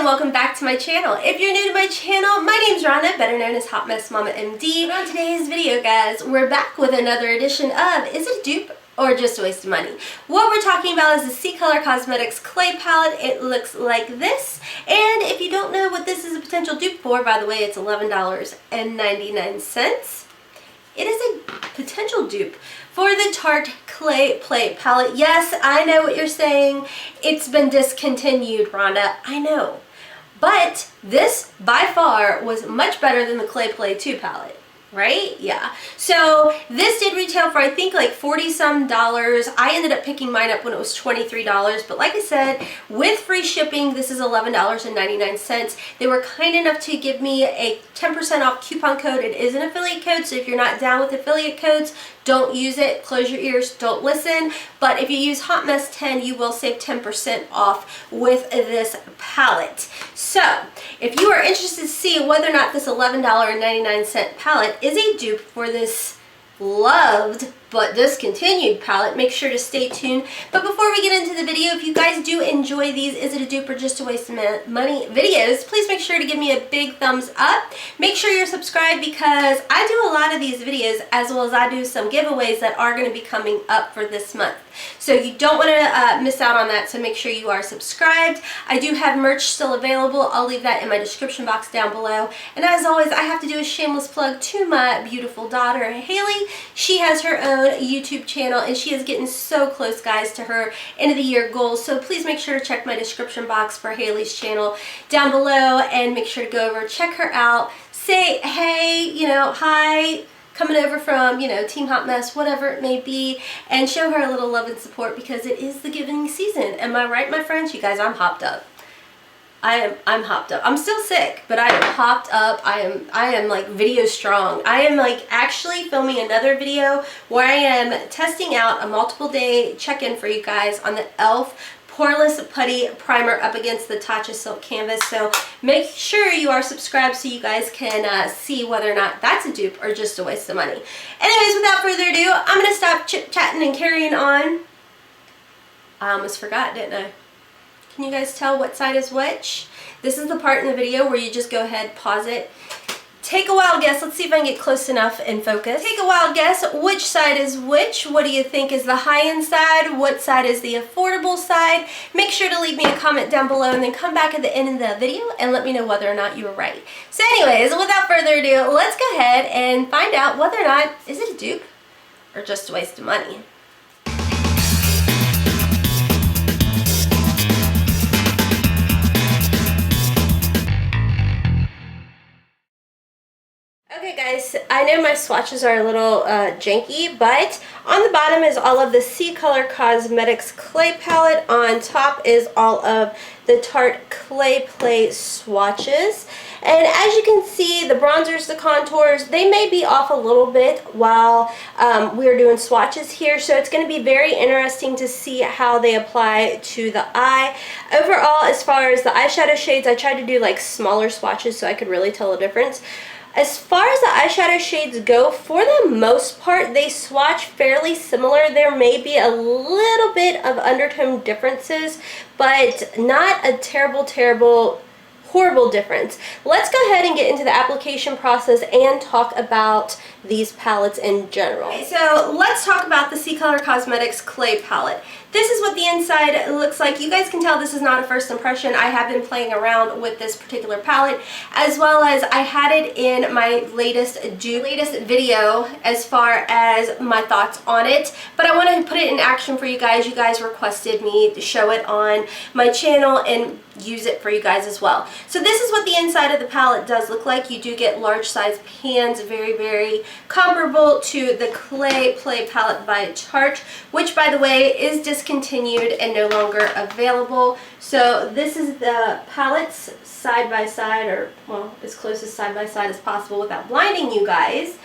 and welcome back to my channel. If you're new to my channel, my name's Rhonda, better known as HotmessmommaMD. And on today's video, guys, we're back with another edition of Is It a Dupe or Just a Waste of Money? What we're talking about is the CColor Cosmetics Clay Palette. It looks like this. And if you don't know what this is a potential dupe for, by the way, it's $11.99. It is a potential dupe for the Tarte Clay Play Palette. Yes, I know what you're saying. It's been discontinued, Rhonda. I know. But this, by far, was much better than the Clay Play 2 palette. Right? Yeah. So this did retail for I think like $40-some. I ended up picking mine up when it was $23. But like I said, with free shipping, this is $11.99. They were kind enough to give me a 10% off coupon code. It is an affiliate code, so if you're not down with affiliate codes, don't use it. Close your ears. Don't listen. But if you use HotMess10, you will save 10% off with this palette. So if you are interested to see whether or not this $11.99 palette is a dupe for this loved but discontinued palette, make sure to stay tuned. But before we get into the video, if you guys do enjoy these Is It a Dupe or Just a Waste of Money videos, please make sure to give me a big thumbs up. Make sure you're subscribed because I do a lot of these videos as well as I do some giveaways that are going to be coming up for this month. So you don't want to miss out on that, so make sure you are subscribed. I do have merch still available. I'll leave that in my description box down below. And as always, I have to do a shameless plug to my beautiful daughter, Haley. She has her own YouTube channel and she is getting so close, guys, to her end of the year goals. So please make sure to check my description box for Haley's channel down below and make sure to go over, check her out, say hey, you know, hi, coming over from, you know, Team Hot Mess, whatever it may be, and show her a little love and support because it is the giving season. Am I right, my friends? You guys, I'm hopped up. I'm hopped up. I'm still sick, but I am hopped up. I am like video strong. I am like actually filming another video where I am testing out a multiple day check-in for you guys on the e.l.f. Poreless Putty Primer up against the Tatcha Silk Canvas. So make sure you are subscribed so you guys can see whether or not that's a dupe or just a waste of money. Anyways, without further ado, I'm going to stop chit-chatting and carrying on. I almost forgot, didn't I? Can you guys tell what side is which? This is the part in the video where you just go ahead, pause it, take a wild guess. Let's see if I can get close enough and focus. Take a wild guess. Which side is which? What do you think is the high-end side? What side is the affordable side? Make sure to leave me a comment down below and then come back at the end of the video and let me know whether or not you were right. So anyways, without further ado, let's go ahead and find out whether or not is it a dupe or just a waste of money. Okay guys, I know my swatches are a little janky, but on the bottom is all of the CColor Cosmetics Clay Palette. On top is all of the Tarte Clay Play swatches. And as you can see, the bronzers, the contours, they may be off a little bit while we're doing swatches here. So it's going to be very interesting to see how they apply to the eye. Overall, as far as the eyeshadow shades, I tried to do like smaller swatches so I could really tell the difference. As far as the eyeshadow shades go, for the most part, they swatch fairly similar. There may be a little bit of undertone differences, but not a terrible, horrible difference. Let's go ahead and get into the application process and talk about these palettes in general. Okay, so let's talk about the CColor Cosmetics Clay Palette. This is what the inside looks like. You guys can tell this is not a first impression. I have been playing around with this particular palette, as well as I had it in my latest video as far as my thoughts on it. But I wanted to put it in action for you guys. You guys requested me to show it on my channel and use it for you guys as well. So this is what the inside of the palette does look like. You do get large size pans, very comparable to the Clay Play palette by Tarte, which by the way is discontinued and no longer available. So this is the palettes side by side, or well, as close as side by side as possible without blinding you guys.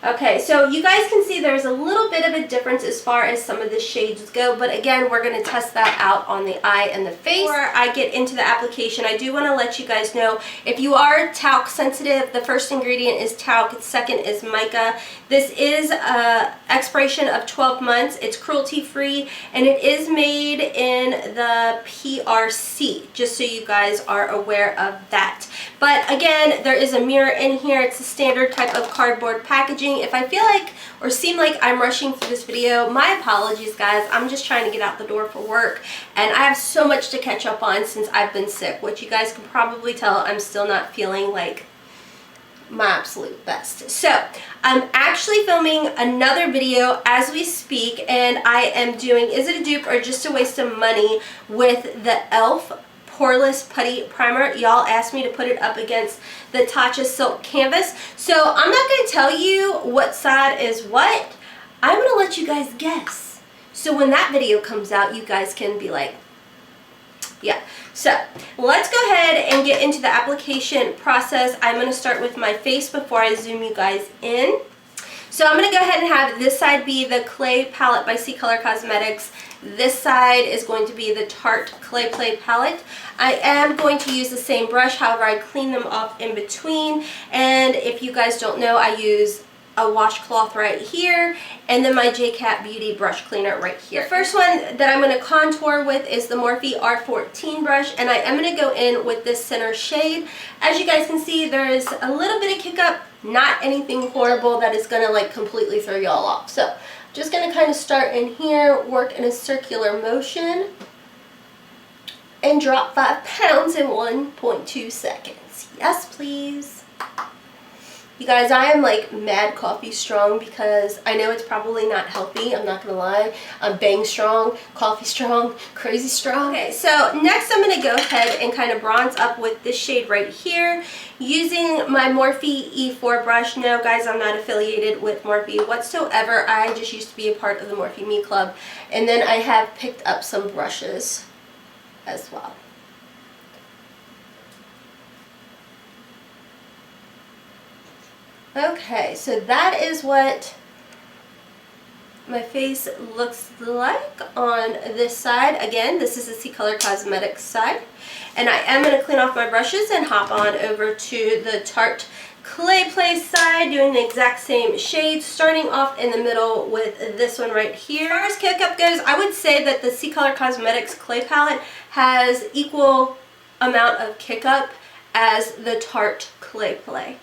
Okay, so you guys can see there's a little bit of a difference as far as some of the shades go, but again, we're going to test that out on the eye and the face. Before I get into the application, I do want to let you guys know, if you are talc sensitive, the first ingredient is talc, second is mica. This is a expiration of 12 months. It's cruelty free, and it is made in the PRC, just so you guys are aware of that. But again, there is a mirror in here. It's a standard type of cardboard packaging. If I feel like or seem like I'm rushing through this video, my apologies, guys. I'm just trying to get out the door for work, and I have so much to catch up on since I've been sick, which you guys can probably tell I'm still not feeling like my absolute best. So I'm actually filming another video as we speak, and I am doing Is It a Dupe or Just a Waste of Money with the e.l.f. Poreless Putty Primer. Y'all asked me to put it up against the Tatcha Silk Canvas. So I'm not going to tell you what side is what. I'm going to let you guys guess. So when that video comes out, you guys can be like, yeah. So let's go ahead and get into the application process. I'm going to start with my face before I zoom you guys in. So I'm going to go ahead and have this side be the Clay Palette by CColor Cosmetics. This side is going to be the Tarte Clay Play Palette. I am going to use the same brush, however I clean them off in between. And if you guys don't know, I use a washcloth right here, and then my J-Cat Beauty brush cleaner right here. The first one that I'm going to contour with is the Morphe R14 brush, and I am going to go in with this center shade. As you guys can see, there is a little bit of kick up, not anything horrible that is going to like completely throw y'all off. So just going to kind of start in here, work in a circular motion, and drop 5 pounds in 1.2 seconds. Yes, please. You guys, I am like mad coffee strong because I know it's probably not healthy. I'm not going to lie. I'm bang strong, coffee strong, crazy strong. Okay, so next I'm going to go ahead and kind of bronze up with this shade right here using my Morphe E4 brush. No, guys, I'm not affiliated with Morphe whatsoever. I just used to be a part of the Morphe Me Club. And then I have picked up some brushes as well. Okay, so that is what my face looks like on this side. Again, this is the CColor Cosmetics side. And I am going to clean off my brushes and hop on over to the Tarte Clay Play side, doing the exact same shade, starting off in the middle with this one right here. As far as kick up goes, I would say that the CColor Cosmetics Clay Palette has equal amount of kick up as the Tarte Clay Play.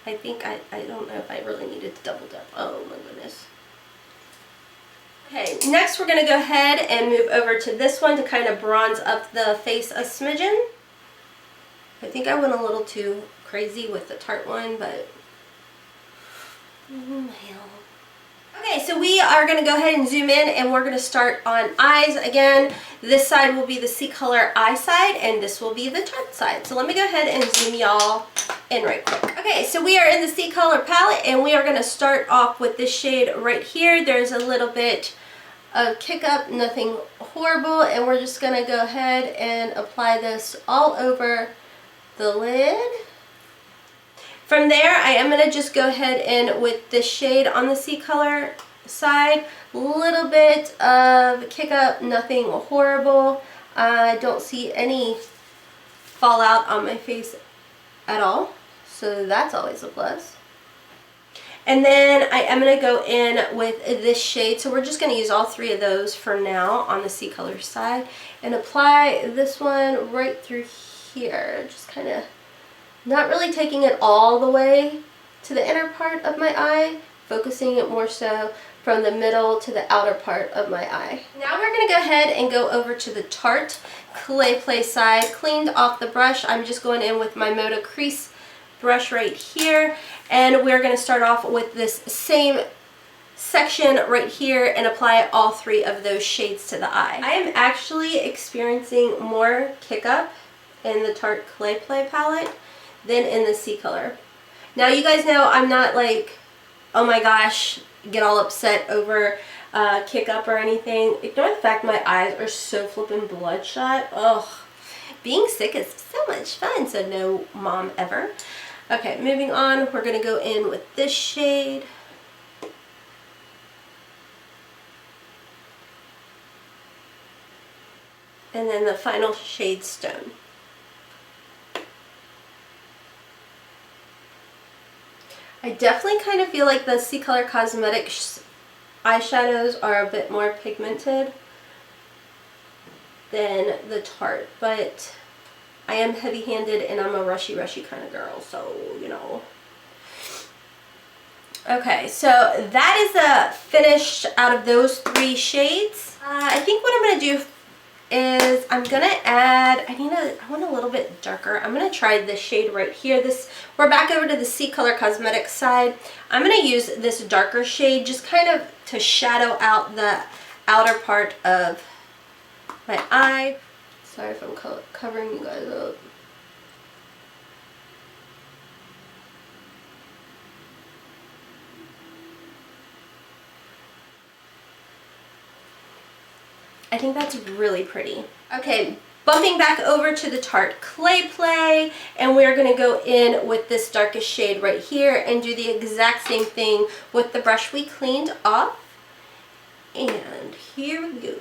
I think I don't know if I really needed to double dip. Oh my goodness. Okay, next we're going to go ahead and move over to this one to kind of bronze up the face a smidgen. I think I went a little too crazy with the Tarte one, but okay, so we are going to go ahead and zoom in, and we're going to start on eyes. Again, this side will be the CColor eye side, and this will be the Tarte side. So let me go ahead and zoom y'all in right quick. Okay, so we are in the CColor palette, and we are going to start off with this shade right here. There's a little bit of kick up, nothing horrible, and we're just going to go ahead and apply this all over the lid. From there, I am going to just go ahead and with this shade on the CColor side, little bit of kick up, nothing horrible. I don't see any fallout on my face at all, so that's always a plus. And then I am going to go in with this shade, so we're just going to use all 3 of those for now on the CColor side, and apply this one right through here, just kind of not really taking it all the way to the inner part of my eye, focusing it more so from the middle to the outer part of my eye. Now we're going to go ahead and go over to the Tarte Clay Play side. Cleaned off the brush, I'm just going in with my Moda crease brush right here, and we're going to start off with this same section right here and apply all 3 of those shades to the eye. I am actually experiencing more kick up in the Tarte Clay Play palette than in the CColor. Now you guys know I'm not like, oh my gosh, get all upset over kick up or anything. Ignore the fact my eyes are so flippin' bloodshot. Ugh. Being sick is so much fun, so no mom ever. Okay, moving on, we're gonna go in with this shade. And then the final shade, Stone. I definitely kind of feel like the CColor Cosmetics eyeshadows are a bit more pigmented than the Tarte, but I am heavy-handed and I'm a rushy kind of girl, so, you know. Okay, so that is the finish out of those 3 shades. I think what I'm going to do is I'm going to add, I want a little bit darker. I'm going to try this shade right here. We're back over to the CColor Cosmetics side. I'm going to use this darker shade just kind of to shadow out the outer part of my eye. Sorry if I'm covering you guys up. I think that's really pretty. Okay, bumping back over to the Tarte Clay Play, and we're gonna go in with this darkest shade right here and do the exact same thing with the brush we cleaned off. And here we go.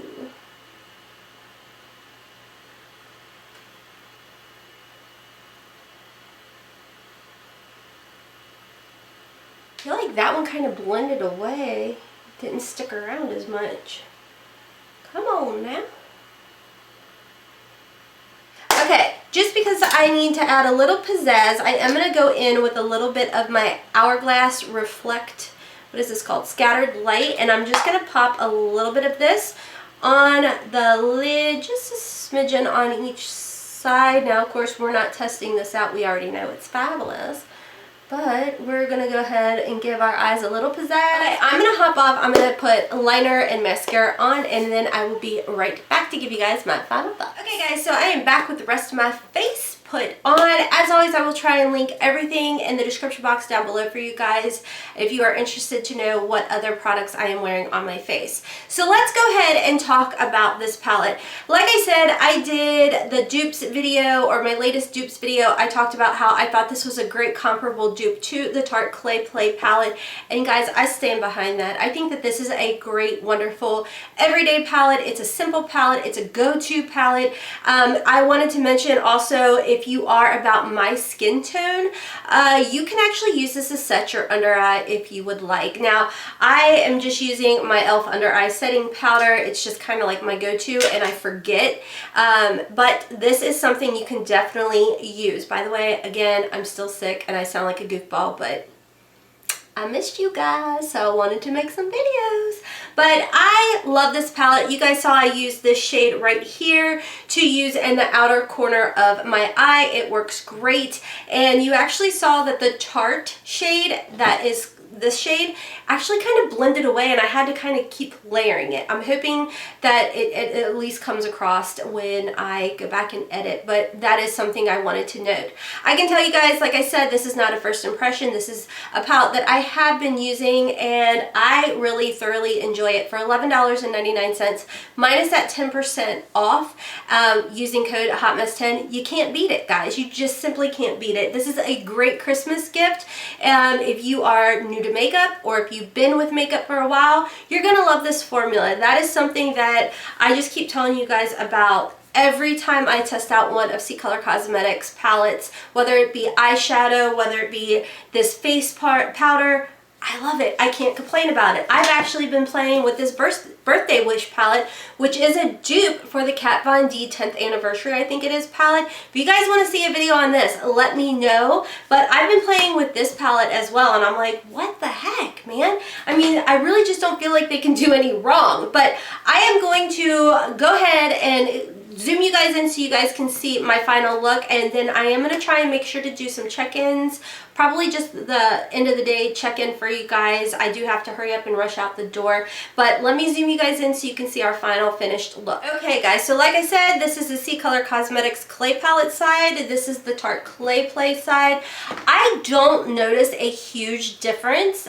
I feel like that one kind of blended away. Didn't stick around as much. Come on now. Okay, just because I need to add a little pizzazz, I am going to go in with a little bit of my Hourglass Reflect, what is this called? Scattered Light, and I'm just going to pop a little bit of this on the lid, just a smidgen on each side. Now, of course, we're not testing this out. We already know it's fabulous. But we're going to go ahead and give our eyes a little pizzazz. Okay, I'm going to hop off. I'm going to put liner and mascara on, and then I will be right back to give you guys my final thoughts. Okay guys, so I am back with the rest of my face put on. As always, I will try and link everything in the description box down below for you guys if you are interested to know what other products I am wearing on my face. So let's go ahead and talk about this palette. Like I said, I did the dupes video, or my latest dupes video. I talked about how I thought this was a great comparable dupe to the Tarte Clay Play palette, and guys, I stand behind that. I think that this is a great, wonderful, everyday palette. It's a simple palette. It's a go-to palette. I wanted to mention also, if you are about my skin tone, you can actually use this to set your under eye if you would like. Now, I am just using my e.l.f. under eye setting powder. It's just kind of like my go-to, and I forget. But this is something you can definitely use. By the way, again, I'm still sick and I sound like a goofball, but I missed you guys, so I wanted to make some videos. But I love this palette. You guys saw I used this shade right here to use in the outer corner of my eye. It works great. And you actually saw that the Tarte shade, that is this shade, actually kind of blended away, and I had to kind of keep layering it. I'm hoping that it at least comes across when I go back and edit, but that is something I wanted to note. I can tell you guys, like I said, this is not a first impression. This is a palette that I have been using, and I really thoroughly enjoy it. For $11.99 minus that 10% off, using code HOTMESS10, you can't beat it, guys. You just simply can't beat it. This is a great Christmas gift. If you are new to makeup, or if you've been with makeup for a while, you're gonna love this formula. That is something that I just keep telling you guys about every time I test out one of CColor Cosmetics palettes, whether it be eyeshadow, whether it be this face powder. I love it. I can't complain about it. I've actually been playing with this Birthday Wish palette, which is a dupe for the Kat Von D 10th anniversary, I think it is, palette. If you guys want to see a video on this, let me know. But I've been playing with this palette as well, and I'm like, what the heck, man? I mean, I really just don't feel like they can do any wrong. But I am going to go ahead and zoom you guys in so you guys can see my final look, and then I am going to try and make sure to do some check-ins, probably just the end of the day check-in for you guys. I do have to hurry up and rush out the door, but let me zoom you guys in so you can see our final finished look. Okay guys, so like I said, this is the CColor Cosmetics Clay Palette side. This is the Tarte Clay Play side. I don't notice a huge difference.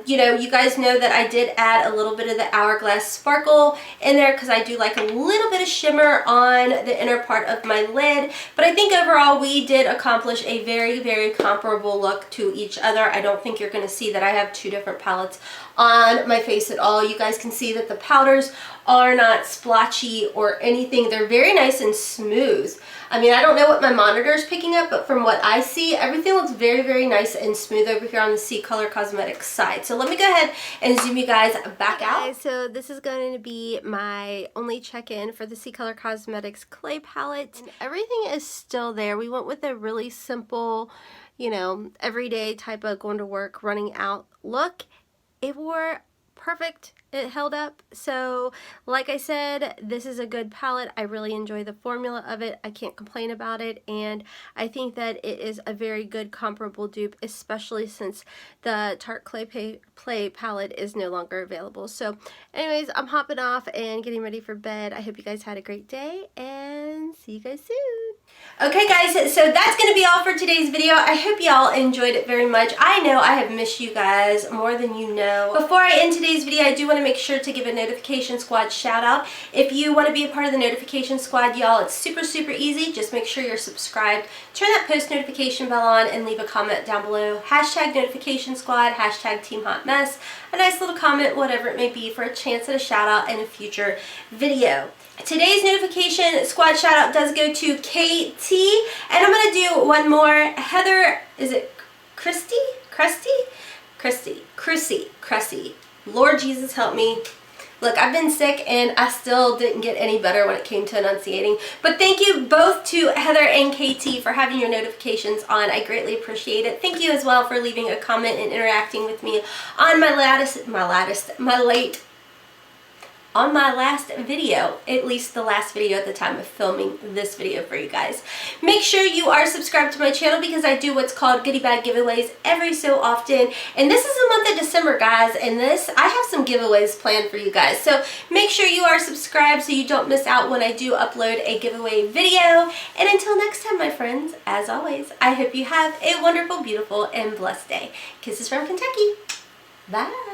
You know, you guys know that I did add a little bit of the Hourglass Sparkle in there because I do like a little bit of shimmer shimmer on the inner part of my lid. But I think overall we did accomplish a very, very comparable look to each other. I don't think you're going to see that I have two different palettes on my face at all. You guys can see that the powders are not splotchy or anything. They're very nice and smooth. I mean, I don't know what my monitor is picking up, but from what I see, everything looks very, very nice and smooth over here on the CColor Cosmetics side. So let me go ahead and zoom you guys back out. Okay, so this is going to be my only check-in for the CColor Cosmetics clay palette. And everything is still there. We went with a really simple, you know, everyday type of going to work, running out look. It wore perfect. It held up. So like I said, this is a good palette. I really enjoy the formula of it. I can't complain about it, and I think that it is a very good comparable dupe, especially since the Tarte Clay palette is no longer available. So anyways, I'm hopping off and getting ready for bed. I hope you guys had a great day, and see you guys soon. Okay guys, so that's going to be all for today's video. I hope y'all enjoyed it very much. I know I have missed you guys more than you know. Before I end today's video, I do want to make sure to give a notification squad shout out. If you want to be a part of the notification squad, y'all, it's super, super easy. Just make sure you're subscribed, turn that post notification bell on, and leave a comment down below. Hashtag notification squad, hashtag team hot mess, a nice little comment, whatever it may be, for a chance at a shout out in a future video. Today's notification squad shout out does go to KT, and I'm going to do one more. Heather, is it Christy? Lord Jesus help me. Look, I've been sick and I still didn't get any better when it came to enunciating. But thank you both to Heather and KT for having your notifications on. I greatly appreciate it. Thank you as well for leaving a comment and interacting with me on my last video, at least the last video at the time of filming this video for you guys. Make sure you are subscribed to my channel because I do what's called goodie bag giveaways every so often. And this is the month of December, guys, and I have some giveaways planned for you guys. So make sure you are subscribed so you don't miss out when I do upload a giveaway video. And until next time, my friends, as always, I hope you have a wonderful, beautiful, and blessed day. Kisses from Kentucky. Bye.